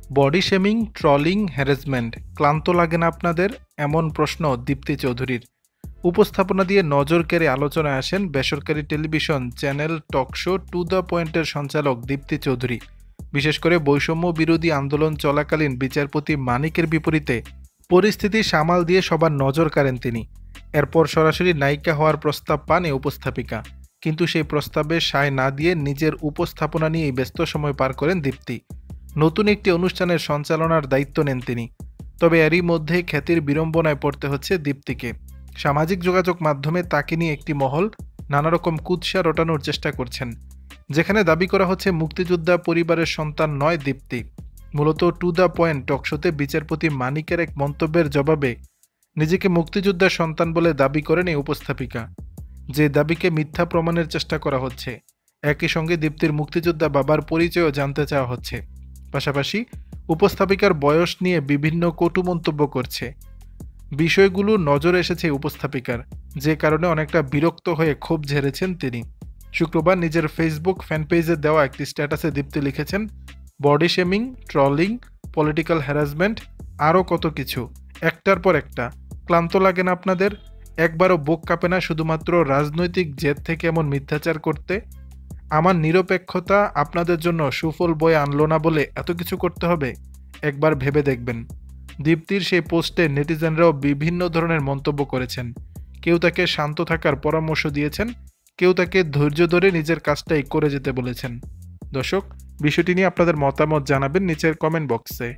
Body shaming, trolling, harassment ক্লান্ত লাগে না আপনাদের? এমন প্রশ্ন দীপ্তি চৌধুরীর। উপস্থাপনা দিয়ে নজর কেড়ে আলোচনায় আসেন বেসরকারি television channel talk show to the পয়েন্টের সঞ্চালক দীপ্তি চৌধুরী। বিশেষ করে বৈষম্য বিরোধী আন্দোলন চলাকালীন বিচারপতি মানিকের বিপরীতে পরিস্থিতি সামাল দিয়ে সবার নজর কাড়েন তিনি। এরপর সরাসরি নায়িকা হওয়ার প্রস্তাব পান এই উপস্থাপিকা, কিন্তু সেই প্রস্তাবে সায় না দিয়ে নিজের উপস্থাপনা নিয়েই ব্যস্ত সময় পার করেন দীপ্তি। নতুন একটি অনুষ্ঠানের সঞ্চালনার দায়িত্ব নেন তিনি। তবে এরই মধ্যে খ্যাতির বিড়ম্বনায় পড়তে হচ্ছে দীপ্তিকে। সামাজিক যোগাযোগ মাধ্যমে তাকে নিয়ে একটি মহল নানারকম কুৎসা রটানোর চেষ্টা করছেন, যেখানে দাবি করা হচ্ছে মুক্তিযোদ্ধা পরিবারের সন্তান নয় দীপ্তি। মূলত টু দ্য পয়েন্ট টকশোতে বিচারপতি মানিকের এক মন্তব্যের জবাবে নিজেকে মুক্তিযোদ্ধার সন্তান বলে দাবি করেন এই উপস্থাপিকা, যে দাবিকে মিথ্যা প্রমাণের চেষ্টা করা হচ্ছে। একই সঙ্গে দীপ্তির মুক্তিযোদ্ধা বাবার পরিচয়ও জানতে চাওয়া হচ্ছে। পাশাপাশি উপস্থাপিকার বয়স নিয়ে বিভিন্ন কটু মন্তব্য করছে। বিষয়গুলো নজরে এসেছে উপস্থাপিকার, যে কারণে অনেকটা বিরক্ত হয়ে ক্ষোভ ঝেড়েছেন তিনি। শুক্রবার নিজের ফেসবুক ফ্যান পেজে দেওয়া একটি স্ট্যাটাসে দীপ্তি লিখেছেন, body shaming, trolling, political harassment, আরও কত কিছু, একটার পর একটা। ক্লান্ত লাগে না আপনাদের? একবারও বুক কাঁপে না শুধুমাত্র রাজনৈতিক জেদ থেকে এমন মিথ্যাচার করতে? আমার নিরপেক্ষতা আপনাদের জন্য সুফল বয়ে আনলো না বলে এত কিছু করতে হবে? একবার ভেবে দেখবেন। দীপ্তির সেই পোস্টে নেটিজেনরাও বিভিন্ন ধরনের মন্তব্য করেছেন। কেউ তাকে শান্ত থাকার পরামর্শ দিয়েছেন, কেউ তাকে ধৈর্য ধরে নিজের কাজটাই করে যেতে বলেছেন। দর্শক, বিষয়টি নিয়ে আপনাদের মতামত জানাবেন নিচের কমেন্ট বক্সে।